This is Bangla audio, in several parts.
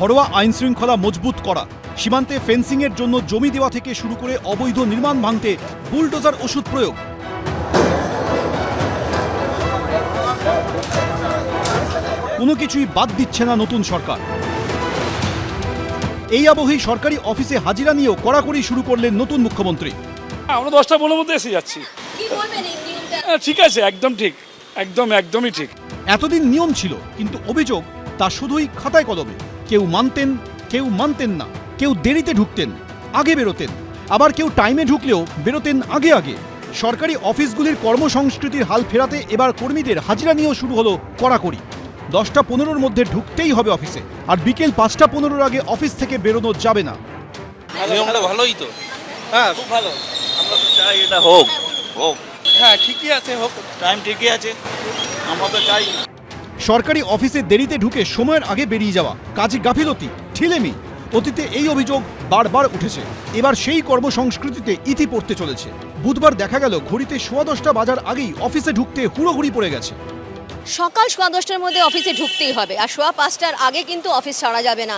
ঘরোয়া আইন শৃঙ্খলা মজবুত করা, সীমান্তে ফেন্সিংয়ের জন্য জমি দেওয়া থেকে শুরু করে অবৈধ নির্মাণ ভাঙতে বুলডোজার ওষুধ প্রয়োগ। কোনো কিছুই বাদ দিচ্ছে না নতুন সরকার। এই আবহেই সরকারি অফিসে হাজিরা নিয়েও কড়াকড়ি শুরু করলেন নতুন মুখ্যমন্ত্রী। আমরা 10টা-15 মধ্যে এসে যাচ্ছি। ঠিক আছে, একদম ঠিক, একদমই ঠিক। এতদিন নিয়ম ছিল, কিন্তু অভিযোগ তা শুধুই খাতায় কলমে। কেউ মানতেন, কেউ মানতেন না। কেউ দেরিতে ঢুকতেন, আগে বেরোতেন, আবার কেউ টাইমে ঢুকলেও বেরোতেন আগে আগে। সরকারি অফিসগুলির কর্মসংস্কৃতির হাল ফেরাতে এবার কর্মীদের হাজিরা নিয়েও শুরু হলো কড়াকড়ি। 10টা-15-র মধ্যে ঢুকতেই হবে অফিসে, আর বিকেল 5টা-15-র আগে অফিস থেকে বেরোনো যাবে না। নিয়মটা ভালোই তো। হ্যাঁ, খুব ভালো। আমরা তো চাই এটা হোক। হ্যাঁ, ঠিকই আছে, হোক, টাইম ঠিকই আছে, আমরা তো চাই। সরকারি অফিসে দেরিতে ঢুকে সময়ের আগে বেরিয়ে যাওয়া, কাজে গাফিলতি, ঠিলেমি। অতীতে এই অভিযোগ বারবার উঠেছে। এবার সেই কর্মসংস্কৃতিতে ইতি পড়তে চলেছে। বুধবার দেখা গেল ঘড়িতে 10:15 বাজার আগেই অফিসে ঢুকতে হুড়োহুড়ি পড়ে গেছে। সকাল 10:15-টার মধ্যে অফিসে ঢুকতেই হবে, আর 5:15-টার আগে কিন্তু অফিস ছাড়া যাবে না।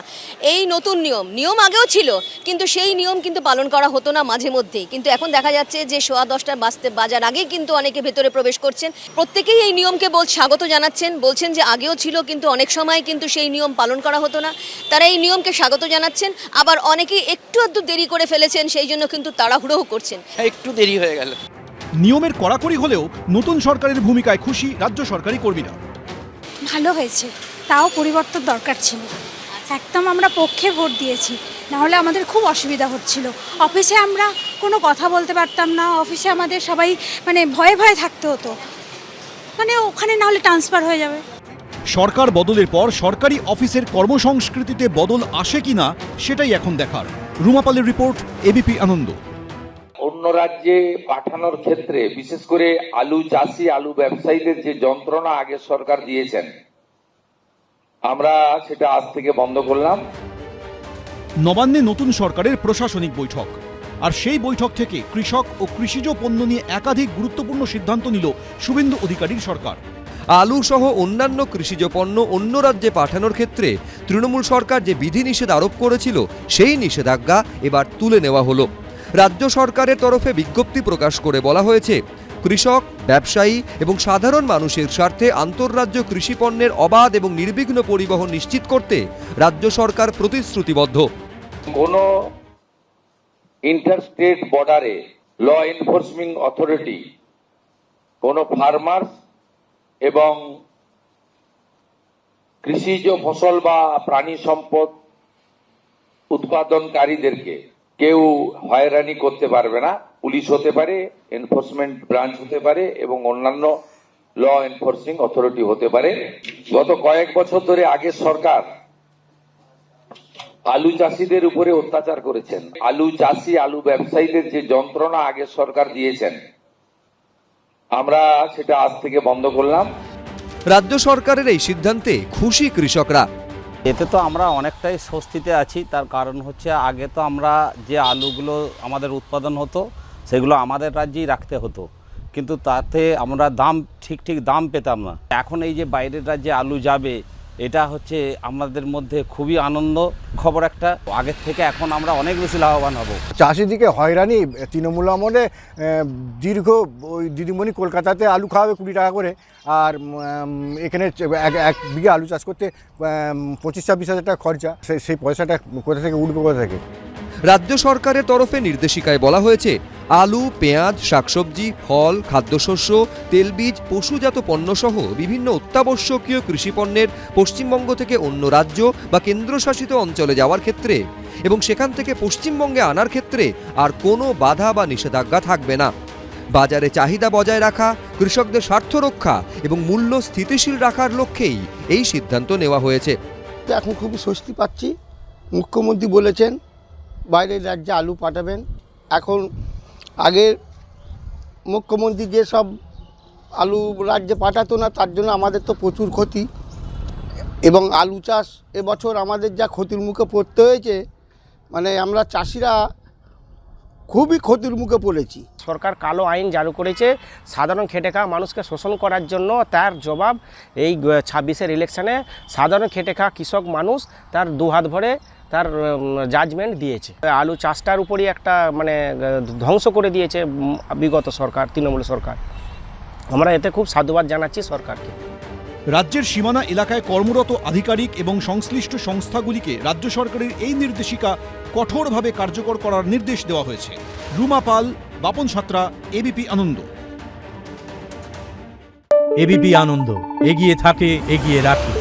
এই নতুন নিয়ম আগেও ছিল, কিন্তু সেই নিয়ম কিন্তু পালন করা হতো না মাঝে মধ্যেই। কিন্তু এখন দেখা যাচ্ছে যে 10:15 বাজার আগেই কিন্তু অনেকে ভেতরে প্রবেশ করছেন। প্রত্যেকেই এই নিয়মকে স্বাগত জানাচ্ছেন, বলছেন যে আগেও ছিল, কিন্তু অনেক সময় কিন্তু সেই নিয়ম পালন করা হতো না। তারা এই নিয়মকে স্বাগত জানাচ্ছেন, আবার অনেকেই একটু দেরি করে ফেলেছেন, সেই জন্য কিন্তু তাড়াহুড়োও করছেন। একটু দেরি হয়ে গেল। নিয়মের কড়াকড়ি হলেও নতুন সরকারের ভূমিকায় খুশি রাজ্য সরকারি কর্মীরা। ভালো হয়েছে, তাও পরিবর্তন দরকার ছিল। একদম আমরা পক্ষে ভোট দিয়েছি, নাহলে আমাদের খুব অসুবিধা হচ্ছিল। অফিসে আমরা কোনো কথা বলতে পারতাম না, অফিসে আমাদের সবাই ভয়ে ভয়ে থাকতে হতো, ওখানে নাহলে ট্রান্সফার হয়ে যাবে। সরকার বদলের পর সরকারি অফিসের কর্মসংস্কৃতিতে বদল আসে কিনা সেটাই এখন দেখার। রুমাপালের রিপোর্ট, এবিপি আনন্দ। অন্য রাজ্যে পাঠানোর ক্ষেত্রে বিশেষ করে আলু চাষি, আলু ব্যবসায়ীদের যে যন্ত্রণা আগে সরকার দিয়েছেন, আমরা সেটা আজ থেকে বন্ধ করলাম। নবান্নে নতুন সরকারের প্রশাসনিক বৈঠক, আর সেই বৈঠক থেকে কৃষক ও কৃষিজ পণ্য নিয়ে একাধিক গুরুত্বপূর্ণ সিদ্ধান্ত নিল শুভেন্দু অধিকারীর সরকার। আলু সহ অন্যান্য কৃষিজ পণ্য অন্য রাজ্যে পাঠানোর ক্ষেত্রে তৃণমূল সরকার যে বিধিনিষেধ আরোপ করেছিল, সেই নিষেধাজ্ঞা এবার তুলে নেওয়া হলো। রাজ্য সরকারের তরফে বিজ্ঞপ্তি প্রকাশ করে বলা হয়েছে, কৃষক, ব্যবসায়ী এবং সাধারণ মানুষের স্বার্থে আন্তঃরাজ্য কৃষি পণ্যের অবাধ এবং নির্বিঘ্ন পরিবহন নিশ্চিত করতে রাজ্য সরকার প্রতিশ্রুতিবদ্ধ। কোন ইন্টারস্টেট বর্ডারে ল এনফোর্সিং অথরিটি কোন ফার্মার্স এবং কৃষিজ ফসল বা প্রাণী সম্পদ উৎপাদনকারীদেরকে কেউ হয়রানি করতে পারবে না। পুলিশ হতে পারে, এনফোর্সমেন্ট ব্রাঞ্চ হতে পারে এবং অন্যান্য ল এনফোর্সিং অথরিটি হতে পারে। গত কয়েক বছর ধরে আগের সরকার আলু চাষিদের উপরে অত্যাচার করেছেন। আলু চাষি, আলু ব্যবসায়ীদের যে যন্ত্রণা আগের সরকার দিয়েছেন, আমরা সেটা আজ থেকে বন্ধ করলাম। রাজ্য সরকারের এই সিদ্ধান্তে খুশি কৃষকরা। এতে তো আমরা অনেকটাই স্বস্তিতে আছি। তার কারণ হচ্ছে, আগে তো আমরা যে আলুগুলো আমাদের উৎপাদন হতো সেগুলো আমাদের রাজ্যেই রাখতে হতো, কিন্তু তাতে আমরা ঠিক দাম পেতাম না। এখন এই যে বাইরের রাজ্যে আলু যাবে, এটা হচ্ছে আমাদের মধ্যে খুবই আনন্দ খবর একটা। আগের থেকে এখন আমরা অনেক বেশি লাভবান হব। চাষিদিকে হয়রানি তৃণমূল আমলে দীর্ঘ, ওই দিদিমণি কলকাতাতে আলু খাওয়াবে 20 টাকা করে, আর এখানে এক বিঘা আলু চাষ করতে 25-26 হাজার টাকা খরচা। সেই পয়সাটা কোথা থেকে উঠবে, কোথা থেকে? রাজ্য সরকারের তরফে নির্দেশিকায় বলা হয়েছে, আলু, পেঁয়াজ, শাকসবজি, ফল, খাদ্যশস্য, তেলবীজ, পশুজাত পণ্যসহ বিভিন্ন অত্যাবশ্যকীয় কৃষিপণ্যের পশ্চিমবঙ্গ থেকে অন্য রাজ্য বা কেন্দ্রশাসিত অঞ্চলে যাওয়ার ক্ষেত্রে এবং সেখান থেকে পশ্চিমবঙ্গে আনার ক্ষেত্রে আর কোনো বাধা বা নিষেধাজ্ঞা থাকবে না। বাজারে চাহিদা বজায় রাখা, কৃষকদের স্বার্থ রক্ষা এবং মূল্য স্থিতিশীল রাখার লক্ষ্যেই এই সিদ্ধান্ত নেওয়া হয়েছে। এখন খুবই স্বস্তি পাচ্ছি। মুখ্যমন্ত্রী বলেছেন বাইরের রাজ্যে আলু পাঠাবেন। এখন আগের মুখ্যমন্ত্রী যেসব আলু রাজ্যে পাঠাতো না, তার জন্য আমাদের তো প্রচুর ক্ষতি, এবং আলু চাষ এবছর আমাদের যা ক্ষতির মুখে পড়তে হয়েছে, আমরা চাষিরা খুবই ক্ষতির মুখে পড়েছি। সরকার কালো আইন জারি করেছে সাধারণ খেটে খাওয়া মানুষকে শোষণ করার জন্য। তার জবাব এই 26-এর ইলেকশনে সাধারণ খেটে খাওয়া কৃষক মানুষ তার দুহাত ভরে তার জাজমেন্ট দিয়েছে। আলু চাষটার উপরই একটা মানে ধ্বংস করে দিয়েছে বিগত সরকার, তৃণমূল সরকার। আমরা এতে খুব সাধুবাদ জানাচ্ছি সরকারকে। রাজ্যের সীমানা এলাকায় কর্মরত আধিকারিক এবং সংশ্লিষ্ট সংস্থাগুলিকে রাজ্য সরকারের এই নির্দেশিকা কঠোরভাবে কার্যকর করার নির্দেশ দেওয়া হয়েছে। রুমা পাল, বাপন সাঁতরা, এবিপি আনন্দ। এবিপি আনন্দ, এগিয়ে থাকে, এগিয়ে রাখে।